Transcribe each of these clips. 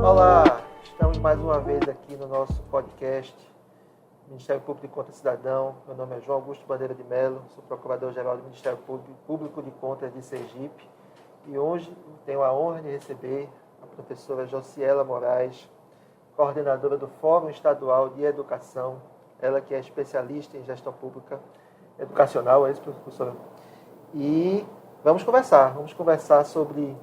Olá, estamos mais uma vez aqui no nosso podcast Ministério Público de Contas Cidadão. Meu nome é João Augusto Bandeira de Melo, sou Procurador-Geral do Ministério Público de Contas de Sergipe e hoje tenho a honra de receber a professora Josiela Moraes, coordenadora do Fórum Estadual de Educação, ela que é especialista em gestão pública educacional, é isso, professora? E vamos conversar sobre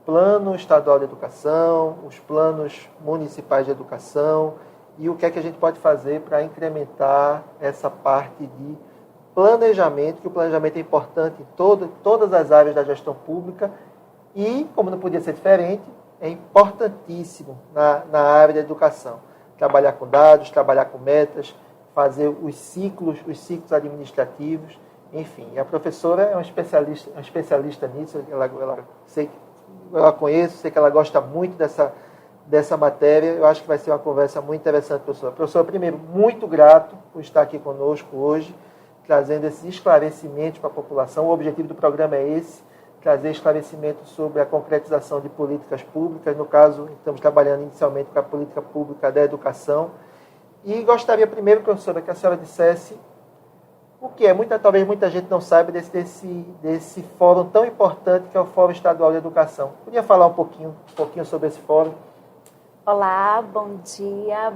Plano Estadual de Educação, os planos municipais de educação e o que é que a gente pode fazer para incrementar essa parte de planejamento, que o planejamento é importante em todas as áreas da gestão pública e, como não podia ser diferente, é importantíssimo na área da educação. Trabalhar com dados, trabalhar com metas, fazer os ciclos administrativos, enfim. E a professora é uma especialista nisso, ela conheço, sei que ela gosta muito dessa matéria. Eu acho que vai ser uma conversa muito interessante, professora. Professora, primeiro, muito grato por estar aqui conosco hoje, trazendo esses esclarecimentos para a população. O objetivo do programa é esse, trazer esclarecimentos sobre a concretização de políticas públicas. No caso, estamos trabalhando inicialmente com a política pública da educação. E gostaria primeiro, professora, que a senhora dissesse o que é, talvez muita gente não saiba desse fórum tão importante que é o Fórum Estadual de Educação. Podia falar um pouquinho sobre esse fórum? Olá, bom dia.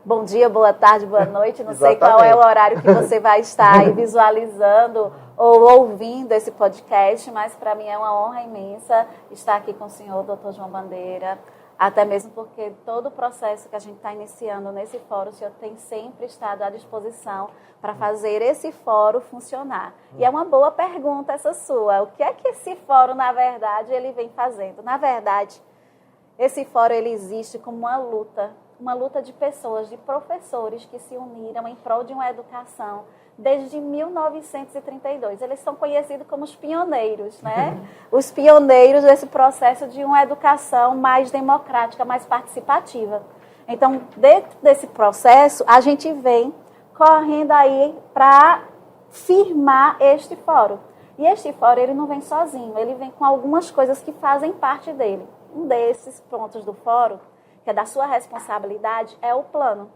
Bom dia, boa tarde, boa noite. Não sei Exatamente. qual é o horário que você vai estar aí visualizando ou ouvindo esse podcast, mas para mim é uma honra imensa estar aqui com o senhor, doutor João Bandeira, até mesmo porque todo o processo que a gente está iniciando nesse fórum, o senhor tem sempre estado à disposição para fazer esse fórum funcionar. E é uma boa pergunta essa sua. O que é que esse fórum, na verdade, ele vem fazendo? Na verdade, esse fórum ele existe como uma luta de pessoas, de professores que se uniram em prol de uma educação desde 1932. Eles são conhecidos como os pioneiros, né? Os pioneiros desse processo de uma educação mais democrática, mais participativa. Então, dentro desse processo, a gente vem correndo aí para firmar este fórum. E este fórum, ele não vem sozinho, ele vem com algumas coisas que fazem parte dele. Um desses pontos do fórum, que é da sua responsabilidade, é o plano.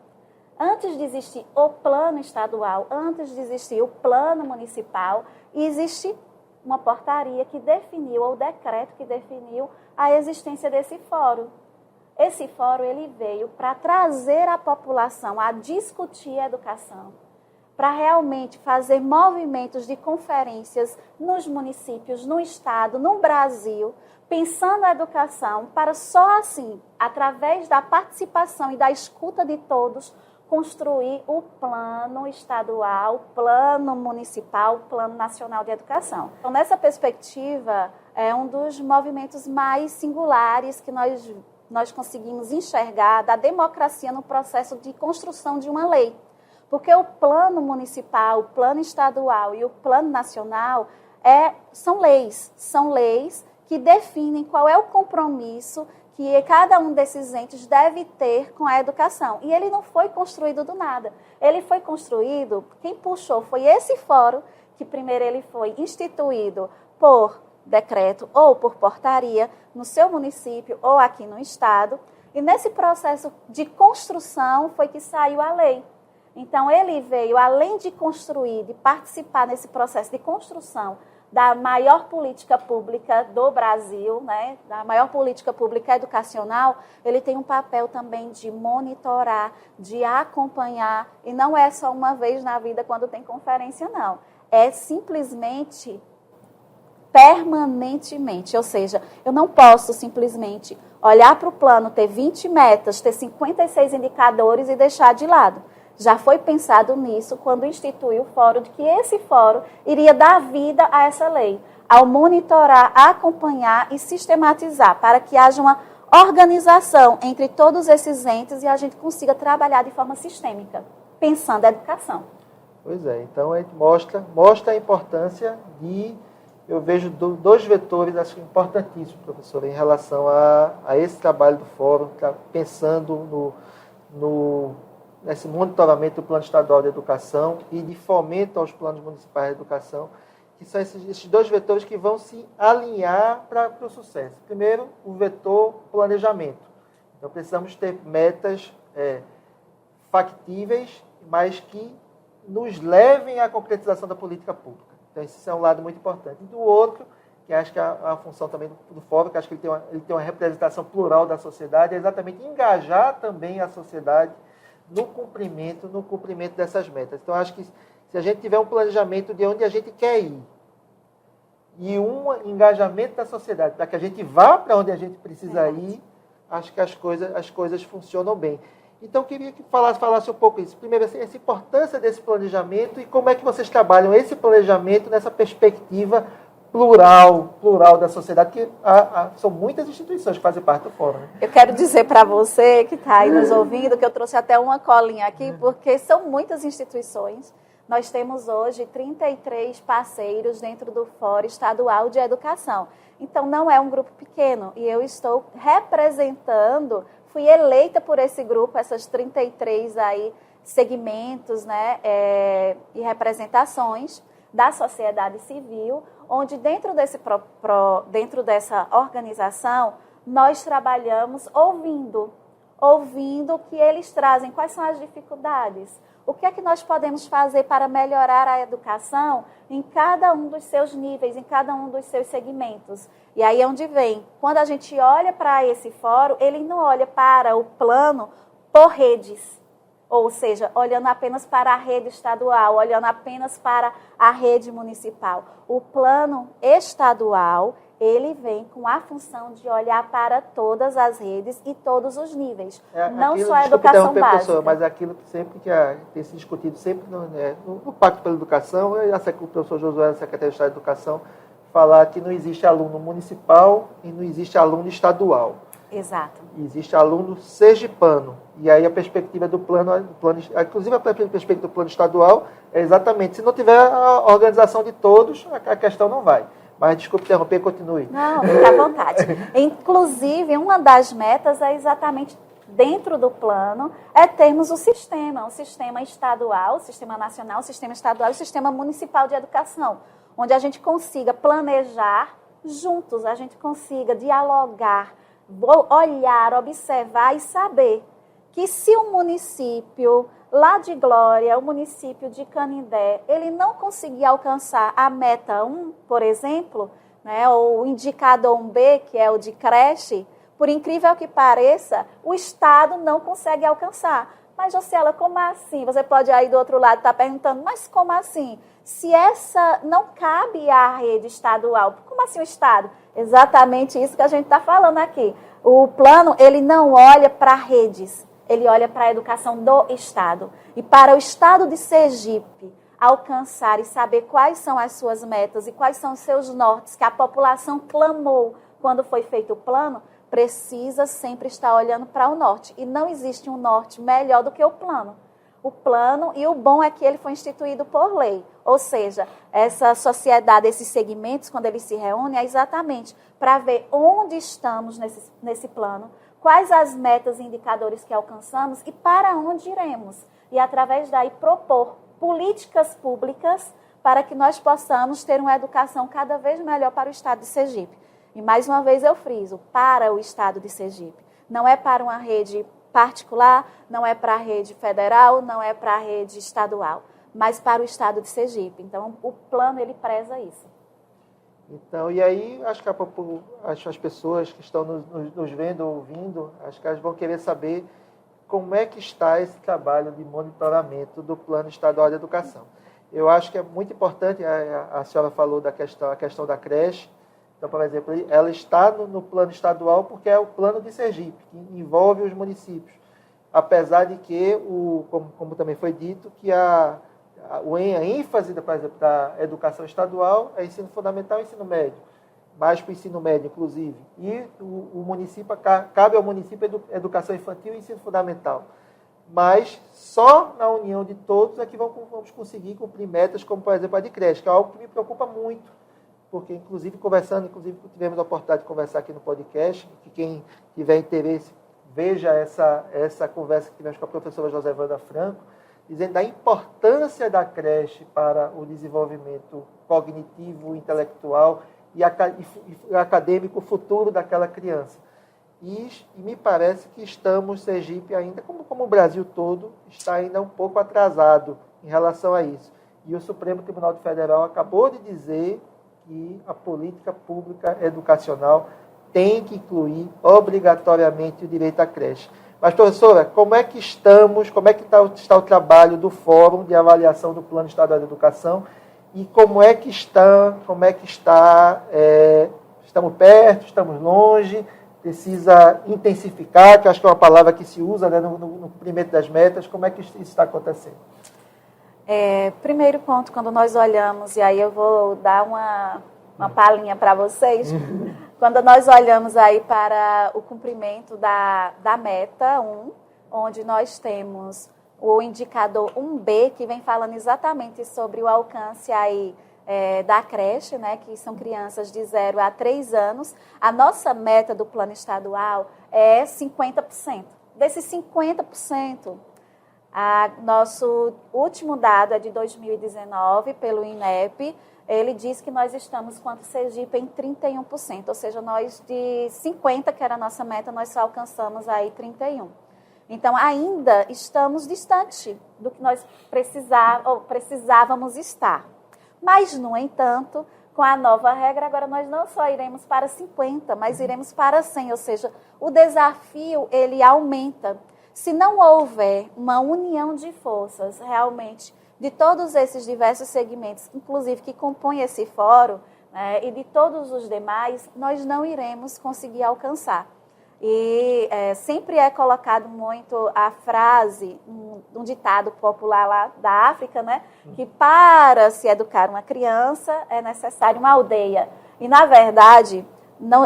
Antes de existir o plano estadual, antes de existir o plano municipal, existe uma portaria que definiu, ou decreto que definiu a existência desse fórum. Esse fórum ele veio para trazer a população a discutir a educação, para realmente fazer movimentos de conferências nos municípios, no estado, no Brasil, pensando a educação para só assim, através da participação e da escuta de todos, construir o plano estadual, plano municipal, plano nacional de educação. Então, nessa perspectiva, é um dos movimentos mais singulares que nós conseguimos enxergar da democracia no processo de construção de uma lei. Porque o plano municipal, o plano estadual e o plano nacional são leis que definem qual é o compromisso que cada um desses entes deve ter com a educação. E ele não foi construído do nada. Ele foi construído, quem puxou foi esse fórum, que primeiro ele foi instituído por decreto ou por portaria no seu município ou aqui no estado. E nesse processo de construção foi que saiu a lei. Então ele veio, além de construir, de participar nesse processo de construção da maior política pública do Brasil, né, da maior política pública educacional, ele tem um papel também de monitorar, de acompanhar, e não é só uma vez na vida quando tem conferência, não. É simplesmente permanentemente, ou seja, eu não posso simplesmente olhar para o plano, ter 20 metas, ter 56 indicadores e deixar de lado. Já foi pensado nisso quando instituiu o fórum, de que esse fórum iria dar vida a essa lei, ao monitorar, acompanhar e sistematizar, para que haja uma organização entre todos esses entes e a gente consiga trabalhar de forma sistêmica, pensando a educação. Pois é, então a gente mostra a importância eu vejo dois vetores, acho importantíssimos, professor, em relação a esse trabalho do fórum, pensando nesse monitoramento do Plano Estadual de Educação e de fomento aos planos municipais de educação, que são esses dois vetores que vão se alinhar para o sucesso. Primeiro, o vetor planejamento. Então, precisamos ter metas factíveis, mas que nos levem à concretização da política pública. Então, esse é um lado muito importante. E do outro, que acho que a função também do fórum, que acho que ele tem uma representação plural da sociedade, é exatamente engajar também a sociedade no cumprimento dessas metas. Então, acho que se a gente tiver um planejamento de onde a gente quer ir e um engajamento da sociedade para que a gente vá para onde a gente precisa ir, acho que as coisas funcionam bem. Então, eu queria que falasse um pouco isso. Primeiro, essa importância desse planejamento e como é que vocês trabalham esse planejamento nessa perspectiva plural da sociedade, que são muitas instituições que fazem parte do fórum. Né? Eu quero dizer para você que está aí nos ouvindo que eu trouxe até uma colinha aqui, porque são muitas instituições. Nós temos hoje 33 parceiros dentro do Fórum Estadual de Educação. Então, não é um grupo pequeno. E eu estou representando, fui eleita por esse grupo, essas 33 aí, segmentos, né, e representações da sociedade civil, onde dentro dessa organização, nós trabalhamos ouvindo o que eles trazem, quais são as dificuldades. O que é que nós podemos fazer para melhorar a educação em cada um dos seus níveis, em cada um dos seus segmentos? E aí é onde vem. Quando a gente olha para esse fórum, ele não olha para o plano por redes, ou seja, olhando apenas para a rede estadual, olhando apenas para a rede municipal. O plano estadual, ele vem com a função de olhar para todas as redes e todos os níveis, não só a educação básica. Professor, mas aquilo que sempre tem se discutido sempre no Pacto pela Educação, o professor Josué, secretário de Estado de Educação, falar que não existe aluno municipal e não existe aluno estadual. Exato. Existe aluno sergipano. E aí a perspectiva do plano, inclusive a perspectiva do plano estadual, é exatamente, se não tiver a organização de todos, a questão não vai. Mas, desculpe interromper, continue. Não, fica à vontade. Inclusive, uma das metas é exatamente dentro do plano, termos o sistema estadual, o sistema nacional, o sistema estadual e o sistema municipal de educação, onde a gente consiga planejar juntos, a gente consiga dialogar, olhar, observar e saber que se o município lá de Glória, o município de Canindé, ele não conseguir alcançar a meta 1, por exemplo, né, ou o indicador 1B, que é o de creche, por incrível que pareça, o Estado não consegue alcançar. Mas, Josiela, como assim? Você pode aí do outro lado estar perguntando, mas como assim? Se essa não cabe à rede estadual, como assim o Estado? Exatamente isso que a gente está falando aqui. O plano, ele não olha para redes, ele olha para a educação do Estado. E para o Estado de Sergipe alcançar e saber quais são as suas metas e quais são os seus nortes que a população clamou quando foi feito o plano, precisa sempre estar olhando para o norte. E não existe um norte melhor do que o plano. O plano, e o bom é que ele foi instituído por lei. Ou seja, essa sociedade, esses segmentos, quando eles se reúnem, é exatamente para ver onde estamos nesse plano, quais as metas e indicadores que alcançamos e para onde iremos. E, através daí, propor políticas públicas para que nós possamos ter uma educação cada vez melhor para o Estado de Sergipe. E, mais uma vez, eu friso, para o Estado de Sergipe. Não é para uma rede particular, não é para a rede federal, não é para a rede estadual, mas para o Estado de Sergipe. Então, o plano, ele preza isso. Então, e aí, acho que as pessoas que estão nos vendo, ouvindo, acho que elas vão querer saber como é que está esse trabalho de monitoramento do Plano Estadual de Educação. Eu acho que é muito importante, a senhora falou a questão da creche. Então, por exemplo, ela está no plano estadual porque é o plano de Sergipe, que envolve os municípios. Apesar de que, como também foi dito, que a ênfase, por exemplo, da educação estadual é ensino fundamental e ensino médio, mais para o ensino médio, inclusive. E o município, cabe ao município educação infantil e ensino fundamental. Mas só na união de todos é que vamos conseguir cumprir metas como, por exemplo, a de creche, que é algo que me preocupa muito. Porque, inclusive, tivemos a oportunidade de conversar aqui no podcast, que quem tiver interesse, veja essa conversa que tivemos com a professora José Wanda Franco, dizendo da importância da creche para o desenvolvimento cognitivo, intelectual e acadêmico futuro daquela criança. E me parece que Sergipe ainda, como o Brasil todo, está ainda um pouco atrasado em relação a isso. E o Supremo Tribunal Federal acabou de dizer que a política pública educacional tem que incluir obrigatoriamente o direito à creche. Mas, professora, como é que está o trabalho do Fórum de Avaliação do Plano Estadual de Educação e como é que está, estamos perto, estamos longe, precisa intensificar, que acho que é uma palavra que se usa, né, no cumprimento das metas, como é que isso está acontecendo? Primeiro ponto, quando nós olhamos, e aí eu vou dar uma palhinha para vocês, quando nós olhamos aí para o cumprimento da meta 1, onde nós temos o indicador 1B, que vem falando exatamente sobre o alcance aí da creche, né, que são crianças de 0 a 3 anos, a nossa meta do plano estadual é 50%. Desses 50%, nosso último dado é de 2019, pelo INEP, ele diz que nós estamos, quanto Sergipe, em 31%, ou seja, nós de 50%, que era a nossa meta, nós só alcançamos aí 31%. Então, ainda estamos distante do que nós precisávamos estar. Mas, no entanto, com a nova regra, agora nós não só iremos para 50%, mas iremos para 100%, ou seja, o desafio, ele aumenta. Se não houver uma união de forças, realmente, de todos esses diversos segmentos, inclusive que compõem esse fórum, né, e de todos os demais, nós não iremos conseguir alcançar. E sempre é colocado muito a frase, um ditado popular lá da África, né, que para se educar uma criança é necessário uma aldeia. E, na verdade,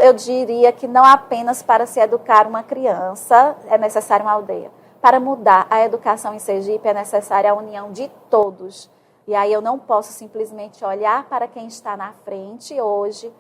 eu diria que não apenas para se educar uma criança é necessário uma aldeia. Para mudar a educação em Sergipe é necessária a união de todos. E aí eu não posso simplesmente olhar para quem está na frente hoje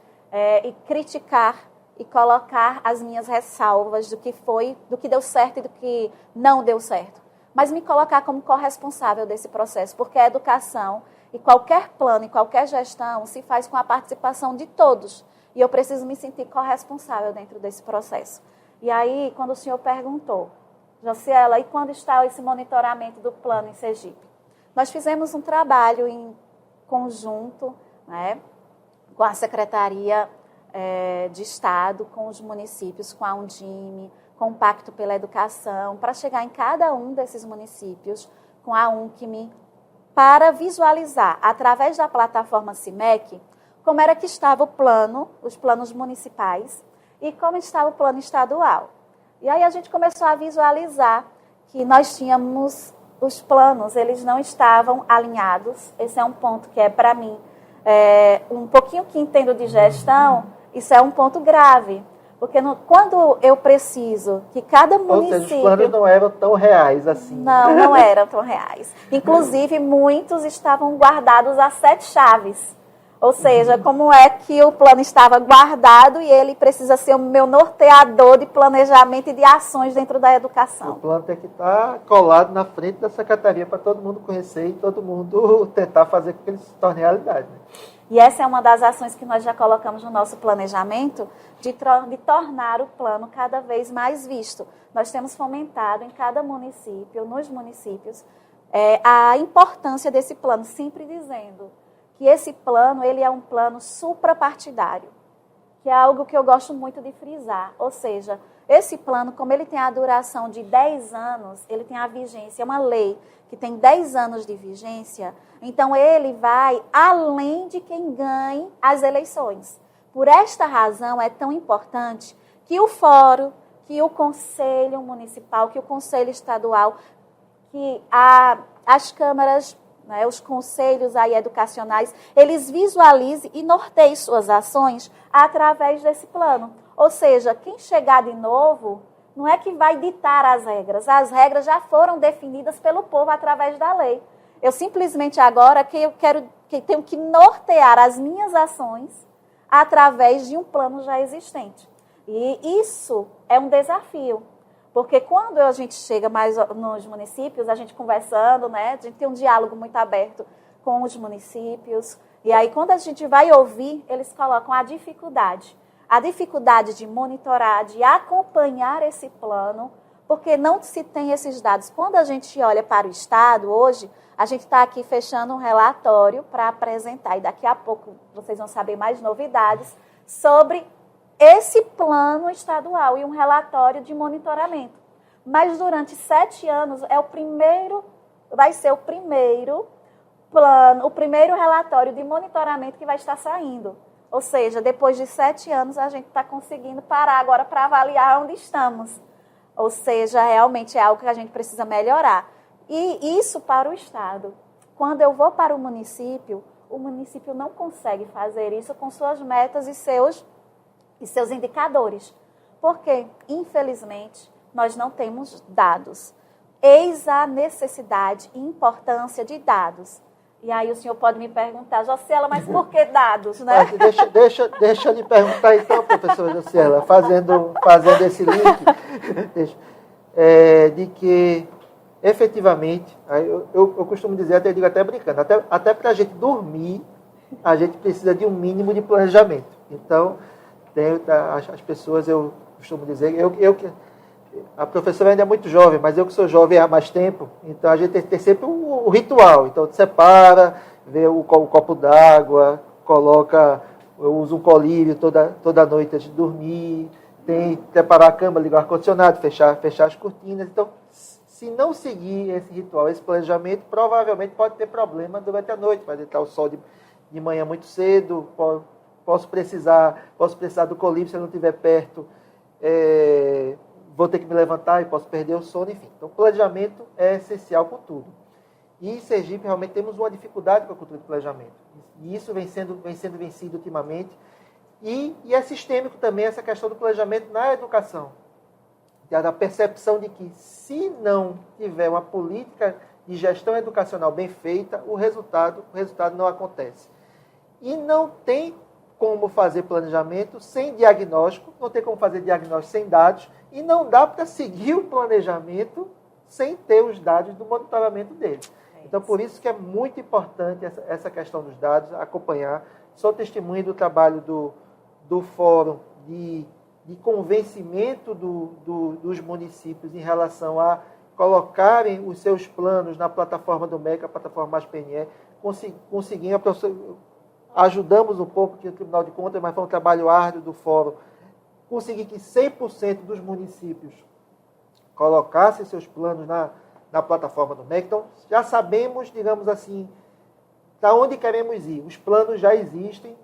e criticar e colocar as minhas ressalvas do que deu certo e do que não deu certo. Mas me colocar como corresponsável desse processo, porque a educação e qualquer plano e qualquer gestão se faz com a participação de todos. E eu preciso me sentir corresponsável dentro desse processo. E aí, quando o senhor perguntou, Josiela, e quando está esse monitoramento do plano em Sergipe? Nós fizemos um trabalho em conjunto, né, com a Secretaria de Estado, com os municípios, com a Undime, com o Pacto pela Educação, para chegar em cada um desses municípios, com a UNCME, para visualizar, através da plataforma CIMEC, como era que estava o plano, os planos municipais, e como estava o plano estadual. E aí a gente começou a visualizar que nós tínhamos os planos, eles não estavam alinhados. Esse é um ponto que para mim, um pouquinho que entendo de gestão, isso é um ponto grave. Porque quando eu preciso que cada município... Ou seja, os planos não eram tão reais assim. Não eram tão reais. Inclusive, muitos estavam guardados a 7 chaves. Ou seja, como é que o plano estava guardado e ele precisa ser o meu norteador de planejamento e de ações dentro da educação. O plano tem que estar colado na frente da secretaria para todo mundo conhecer e todo mundo tentar fazer com que ele se torne realidade. Né? E essa é uma das ações que nós já colocamos no nosso planejamento, de tornar o plano cada vez mais visto. Nós temos fomentado em cada município, nos municípios, a importância desse plano, sempre dizendo que esse plano ele é um plano suprapartidário, que é algo que eu gosto muito de frisar. Ou seja, esse plano, como ele tem a duração de 10 anos, ele tem a vigência, é uma lei que tem 10 anos de vigência, então ele vai além de quem ganhe as eleições. Por esta razão é tão importante que o fórum, que o conselho municipal, que o conselho estadual, que as câmaras, né, os conselhos aí educacionais, eles visualizem e norteiem suas ações através desse plano. Ou seja, quem chegar de novo não é que vai ditar as regras já foram definidas pelo povo através da lei. Eu simplesmente agora tenho que nortear as minhas ações através de um plano já existente. E isso é um desafio, Porque quando a gente chega mais nos municípios, a gente conversando, né, a gente tem um diálogo muito aberto com os municípios. E aí, quando a gente vai ouvir, eles colocam a dificuldade de monitorar, de acompanhar esse plano, porque não se tem esses dados. Quando a gente olha para o Estado, hoje, a gente está aqui fechando um relatório para apresentar, e daqui a pouco vocês vão saber mais novidades sobre esse plano estadual e um relatório de monitoramento. Mas durante 7 anos, vai ser o primeiro plano, o primeiro relatório de monitoramento que vai estar saindo. Ou seja, depois de 7 anos, a gente está conseguindo parar agora para avaliar onde estamos. Ou seja, realmente é algo que a gente precisa melhorar. E isso para o Estado. Quando eu vou para o município não consegue fazer isso com suas metas e seus indicadores. Porque, infelizmente, nós não temos dados. Eis a necessidade e importância de dados. E aí o senhor pode me perguntar, Josiela, mas por que dados, né? Deixa eu lhe perguntar então, professora Josiela, fazendo esse link, de que, efetivamente, eu costumo dizer, eu digo até brincando, até para a gente dormir, a gente precisa de um mínimo de planejamento. Então, as pessoas, eu costumo dizer, a professora ainda é muito jovem, mas eu que sou jovem há mais tempo, então a gente tem sempre o ritual. Então, separa, vê o copo d'água, eu uso um colírio toda noite antes de dormir, preparar a cama, ligar o ar-condicionado, fechar as cortinas. Então, se não seguir esse ritual, esse planejamento, provavelmente pode ter problema durante a noite, vai entrar o sol de manhã muito cedo, posso precisar do colírio se eu não estiver perto, vou ter que me levantar e posso perder o sono, enfim. Então, o planejamento é essencial por tudo. E em Sergipe, realmente, temos uma dificuldade com a cultura de planejamento. E isso vem sendo vencido ultimamente. E é sistêmico também essa questão do planejamento na educação. Da percepção de que, se não tiver uma política de gestão educacional bem feita, o resultado não acontece. E não tem como fazer planejamento sem diagnóstico, não tem como fazer diagnóstico sem dados, e não dá para seguir o planejamento sem ter os dados do monitoramento dele. Então, por isso que é muito importante essa questão dos dados, acompanhar. Sou testemunha do trabalho do Fórum de convencimento dos municípios em relação a colocarem os seus planos na plataforma do MEC, a plataforma Mais PNE, conseguindo, ajudamos um pouco aqui no Tribunal de Contas, mas foi um trabalho árduo do Fórum, conseguir que 100% dos municípios colocassem seus planos na plataforma do MEC. Então, já sabemos, digamos assim, para onde queremos ir. Os planos já existem,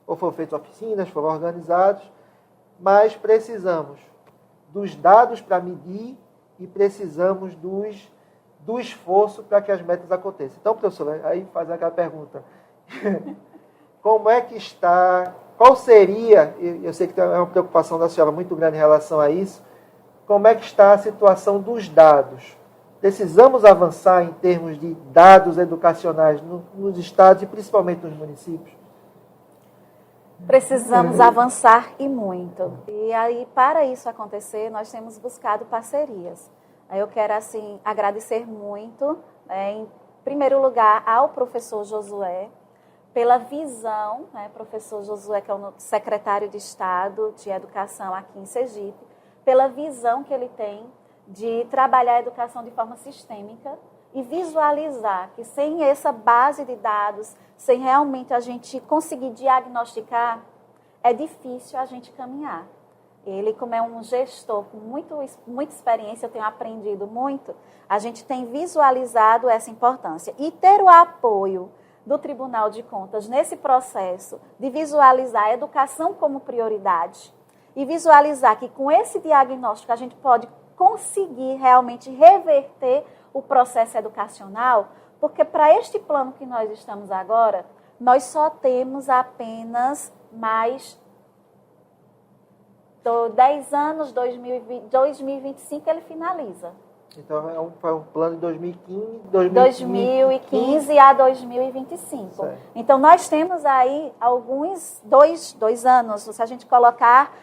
ou foram feitas oficinas, foram organizados, mas precisamos dos dados para medir e precisamos do esforço para que as metas aconteçam. Então, professor, aí faz aquela pergunta. Como é que está, qual seria, eu sei que é uma preocupação da senhora muito grande em relação a isso, como é que está a situação dos dados? Precisamos avançar em termos de dados educacionais nos estados e principalmente nos municípios? Precisamos avançar e muito. E aí, para isso acontecer, nós temos buscado parcerias. Eu quero, assim, agradecer muito, em primeiro lugar, ao professor Josué, pela visão, professor Josué, que é o secretário de Estado de Educação aqui em Sergipe, pela visão que ele tem de trabalhar a educação de forma sistêmica e visualizar que sem essa base de dados, sem realmente a gente conseguir diagnosticar, é difícil a gente caminhar. Ele, como é um gestor com muita experiência, eu tenho aprendido muito, a gente tem visualizado essa importância. E ter o apoio do Tribunal de Contas nesse processo de visualizar a educação como prioridade e visualizar que com esse diagnóstico a gente pode conseguir realmente reverter o processo educacional, porque para este plano que nós estamos agora, nós só temos apenas mais 10 anos, 2025 ele finaliza. Então, foi um plano de 2015 a 2025. Certo. Então, nós temos aí dois anos, se a gente colocar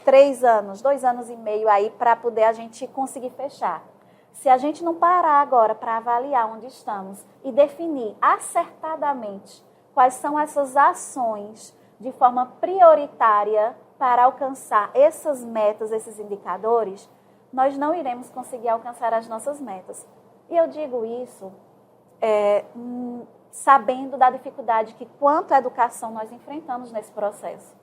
3 anos, 2 anos e meio aí para poder a gente conseguir fechar. Se a gente não parar agora para avaliar onde estamos e definir acertadamente quais são essas ações de forma prioritária para alcançar essas metas, esses indicadores, nós não iremos conseguir alcançar as nossas metas. E eu digo isso sabendo da dificuldade que, quanto à educação, nós enfrentamos nesse processo.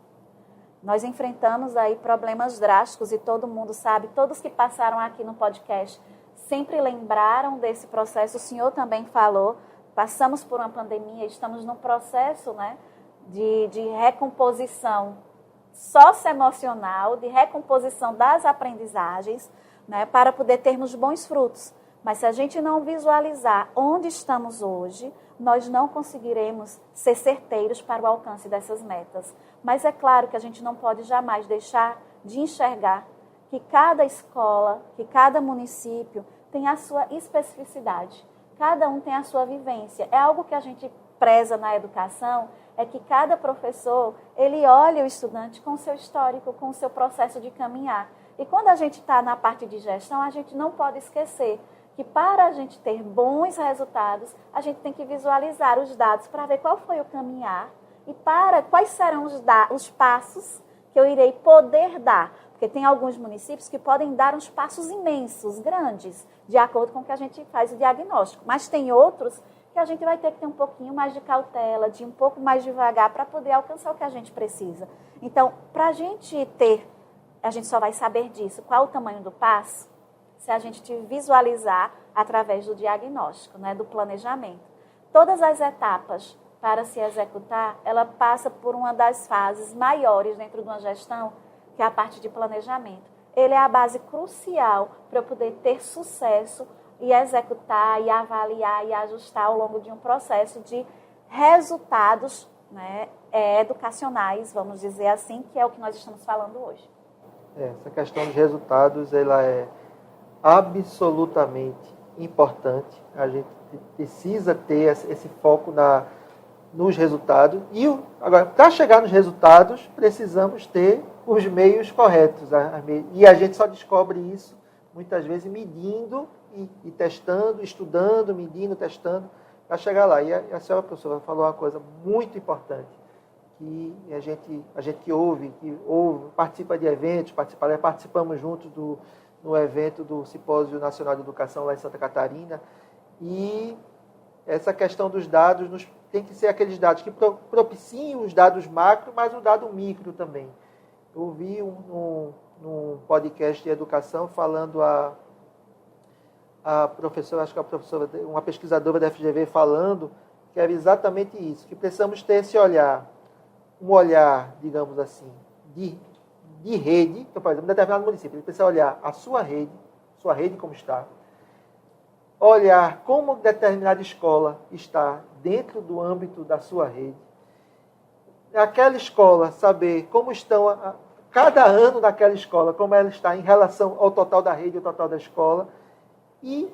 Nós enfrentamos aí problemas drásticos e todo mundo sabe, todos que passaram aqui no podcast sempre lembraram desse processo. O senhor também falou, passamos por uma pandemia, estamos num processo, né, de recomposição socioemocional, de recomposição das aprendizagens, né, para poder termos bons frutos. Mas se a gente não visualizar onde estamos hoje, nós não conseguiremos ser certeiros para o alcance dessas metas. Mas é claro que a gente não pode jamais deixar de enxergar que cada escola, que cada município tem a sua especificidade. Cada um tem a sua vivência. É algo que a gente preza na educação, é que cada professor, ele olha o estudante com o seu histórico, com o seu processo de caminhar. E quando a gente está na parte de gestão, a gente não pode esquecer que para a gente ter bons resultados, a gente tem que visualizar os dados para ver qual foi o caminhar e quais serão os passos que eu irei poder dar. Porque tem alguns municípios que podem dar uns passos imensos, grandes, de acordo com o que a gente faz o diagnóstico. Mas tem outros que a gente vai ter que ter um pouquinho mais de cautela, de um pouco mais devagar para poder alcançar o que a gente precisa. Então, para a gente só vai saber disso, qual o tamanho do passo, se a gente visualizar através do diagnóstico, né, do planejamento. Todas as etapas para se executar, ela passa por uma das fases maiores dentro de uma gestão, que é a parte de planejamento. Ele é a base crucial para eu poder ter sucesso e executar, e avaliar, e ajustar ao longo de um processo de resultados, né, educacionais, vamos dizer assim, que é o que nós estamos falando hoje. Essa questão dos resultados, ela é absolutamente importante. A gente precisa ter esse foco nos resultados. E agora, para chegar nos resultados, precisamos ter os meios corretos. E a gente só descobre isso, muitas vezes, medindo e testando, estudando, medindo, testando, para chegar lá. E a senhora professora falou uma coisa muito importante, que a gente que ouve, participa de eventos, participamos juntos no evento do Simpósio Nacional de Educação lá em Santa Catarina, e essa questão dos dados tem que ser aqueles dados que propiciam os dados macro, mas o dado micro também. Eu ouvi num podcast de educação falando a professora, acho que uma pesquisadora da FGV falando que era exatamente isso, que precisamos ter esse olhar, um olhar, digamos assim, de rede. Então, por exemplo, em determinado município, ele precisa olhar a sua rede como está, olhar como determinada escola está dentro do âmbito da sua rede, aquela escola saber como estão, cada ano daquela escola, como ela está em relação ao total da rede, ao total da escola, e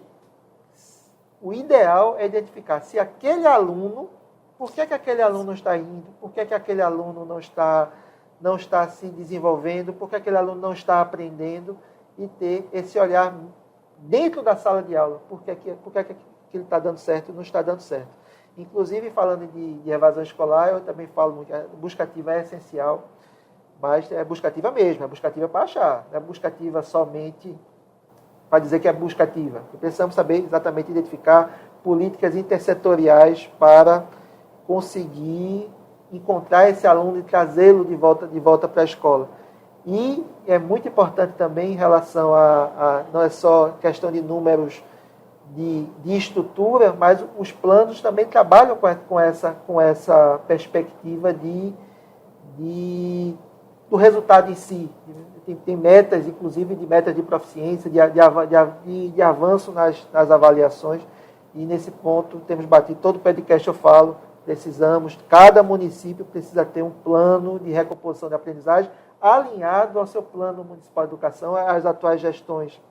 o ideal é identificar se aquele aluno, por que aquele aluno não está indo, por que aquele aluno não está se desenvolvendo, por que aquele aluno não está aprendendo, e ter esse olhar dentro da sala de aula, por que ele está dando certo e não está dando certo. Inclusive, falando de evasão escolar, eu também falo muito que a buscativa é essencial, mas é buscativa mesmo, é buscativa para achar, não é buscativa somente para dizer que é buscativa. Precisamos saber exatamente identificar políticas intersetoriais para conseguir encontrar esse aluno e trazê-lo de volta para a escola. E é muito importante também em relação não é só questão de números de estrutura, mas os planos também trabalham com essa perspectiva do resultado em si. Tem metas, inclusive de metas de proficiência, de avanço nas avaliações, e nesse ponto temos batido, todo podcast eu falo, cada município precisa ter um plano de recomposição de aprendizagem alinhado ao seu plano municipal de educação, às atuais gestões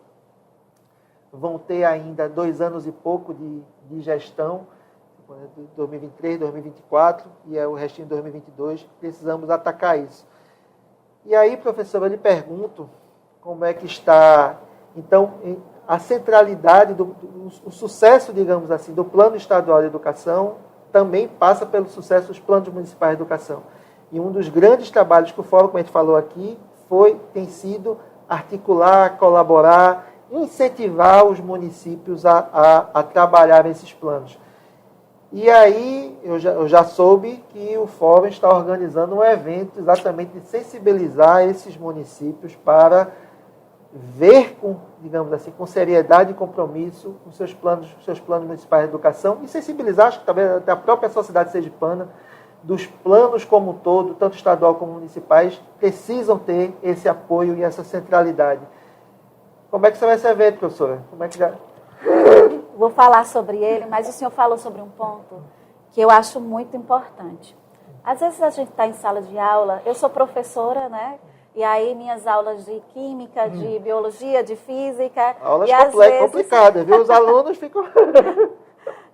vão ter ainda 2 anos e pouco de gestão, 2023, 2024, e o restinho de 2022, precisamos atacar isso. E aí, professor, eu lhe pergunto como é que está, então, a centralidade, o sucesso, digamos assim, do Plano Estadual de Educação também passa pelo sucesso dos planos municipais de educação. E um dos grandes trabalhos que o Fórum, como a gente falou aqui, tem sido articular, colaborar, incentivar os municípios a trabalhar esses planos. E aí eu já soube que o Fórum está organizando um evento exatamente de sensibilizar esses municípios para ver com, digamos assim, com seriedade e compromisso os seus planos municipais de educação e sensibilizar, acho que talvez até a própria sociedade sergipana, dos planos como um todo, tanto estadual como municipais, precisam ter esse apoio e essa centralidade. Como é que será esse evento, professora? Vou falar sobre ele, mas o senhor falou sobre um ponto que eu acho muito importante. Às vezes a gente está em sala de aula, eu sou professora, né? E aí minhas aulas de química, de biologia, de física... Aulas complicadas, viu? Os alunos ficam...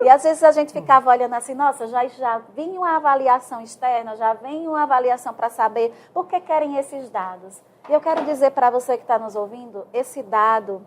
E às vezes a gente ficava olhando assim, nossa, já vem uma avaliação externa, já vem uma avaliação para saber por que querem esses dados. E eu quero dizer para você que está nos ouvindo, esse dado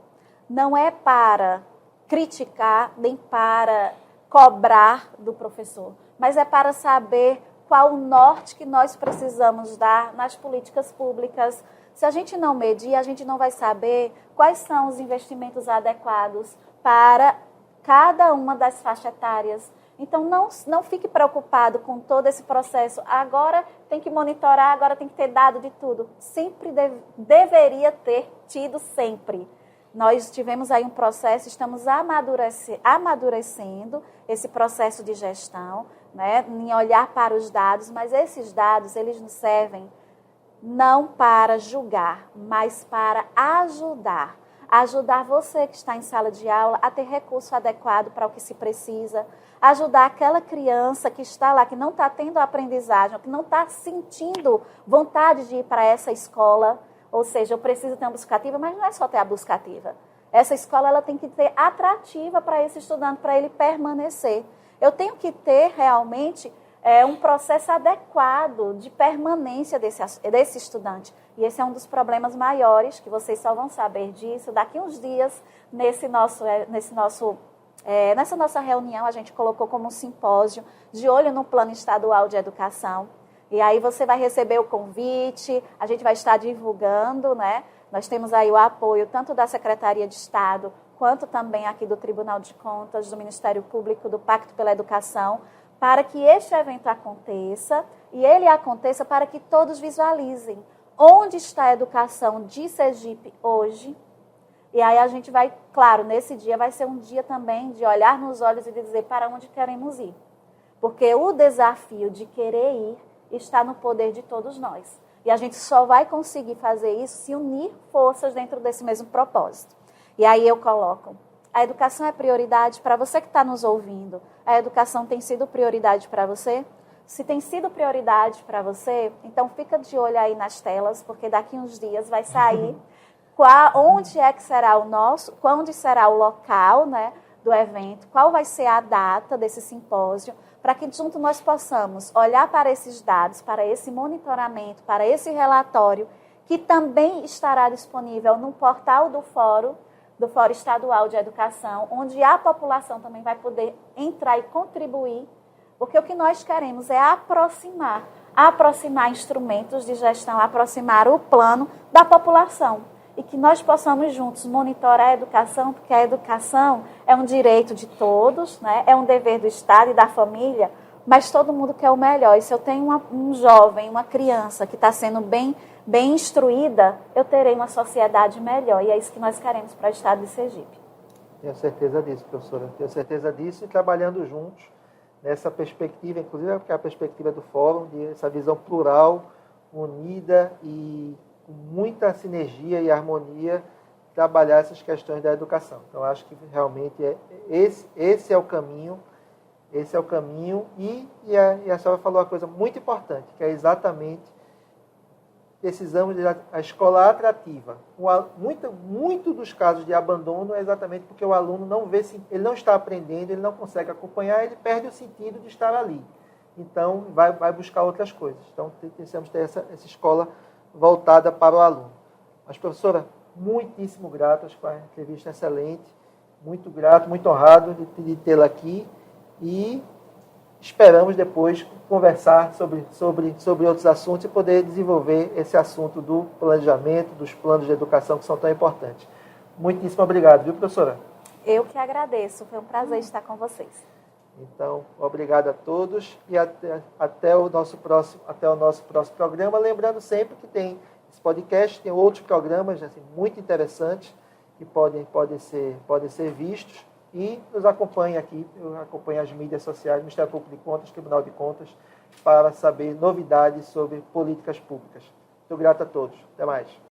não é para criticar, nem para cobrar do professor, mas é para saber qual o norte que nós precisamos dar nas políticas públicas. Se a gente não medir, a gente não vai saber quais são os investimentos adequados para cada uma das faixas etárias. Então, não fique preocupado com todo esse processo. Agora tem que monitorar, agora tem que ter dado de tudo. Sempre deveria ter tido sempre. Nós tivemos aí um processo, estamos amadurecendo esse processo de gestão, né, em olhar para os dados, mas esses dados, eles nos servem não para julgar, mas para ajudar. Ajudar você que está em sala de aula a ter recurso adequado para o que se precisa, ajudar aquela criança que está lá, que não está tendo aprendizagem, que não está sentindo vontade de ir para essa escola. Ou seja, eu preciso ter uma busca ativa, mas não é só ter a busca ativa. Essa escola ela tem que ser atrativa para esse estudante, para ele permanecer. Eu tenho que ter realmente um processo adequado de permanência desse estudante. E esse é um dos problemas maiores, que vocês só vão saber disso daqui uns dias. Nessa nossa reunião, a gente colocou como um simpósio de olho no Plano Estadual de Educação. E aí você vai receber o convite, a gente vai estar divulgando, né? Nós temos aí o apoio tanto da Secretaria de Estado, quanto também aqui do Tribunal de Contas, do Ministério Público, do Pacto pela Educação, para que este evento aconteça, e ele aconteça para que todos visualizem onde está a educação de Sergipe hoje. E aí a gente vai, claro, nesse dia vai ser um dia também de olhar nos olhos e dizer para onde queremos ir. Porque o desafio de querer ir está no poder de todos nós. E a gente só vai conseguir fazer isso se unir forças dentro desse mesmo propósito. E aí eu coloco, a educação é prioridade para você que está nos ouvindo. A educação tem sido prioridade para você? Se tem sido prioridade para você, então fica de olho aí nas telas, porque daqui uns dias vai sair onde é que será onde será o local, né, do evento, qual vai ser a data desse simpósio, para que junto nós possamos olhar para esses dados, para esse monitoramento, para esse relatório, que também estará disponível no portal do Fórum Estadual de Educação, onde a população também vai poder entrar e contribuir, porque o que nós queremos é aproximar instrumentos de gestão, aproximar o plano da população. E que nós possamos juntos monitorar a educação, porque a educação é um direito de todos, né? É um dever do Estado e da família, mas todo mundo quer o melhor. E se eu tenho um jovem, uma criança que está sendo bem instruída, eu terei uma sociedade melhor. E é isso que nós queremos para o Estado de Sergipe. Tenho certeza disso, professora. Tenho certeza disso, e trabalhando juntos nessa perspectiva, inclusive porque é a perspectiva do Fórum, essa visão plural, unida e com muita sinergia e harmonia, trabalhar essas questões da educação. Então, acho que realmente esse é o caminho, e a senhora falou uma coisa muito importante, que é exatamente precisamos de a escola atrativa. Muito dos casos de abandono é exatamente porque o aluno não vê, ele não está aprendendo, ele não consegue acompanhar, ele perde o sentido de estar ali. Então, vai buscar outras coisas. Então, precisamos ter essa escola voltada para o aluno. Mas, professora, muitíssimo grato, acho que foi uma entrevista excelente, muito grato, muito honrado de tê-la aqui e esperamos depois conversar sobre outros assuntos e poder desenvolver esse assunto do planejamento, dos planos de educação que são tão importantes. Muitíssimo obrigado, viu, professora? Eu que agradeço, foi um prazer estar com vocês. Então, obrigado a todos e até o nosso próximo programa. Lembrando sempre que tem esse podcast, tem outros programas assim, muito interessantes que podem ser vistos. E nos acompanhe aqui, eu acompanho as mídias sociais, Ministério Público de Contas, Tribunal de Contas, para saber novidades sobre políticas públicas. Muito grato a todos. Até mais.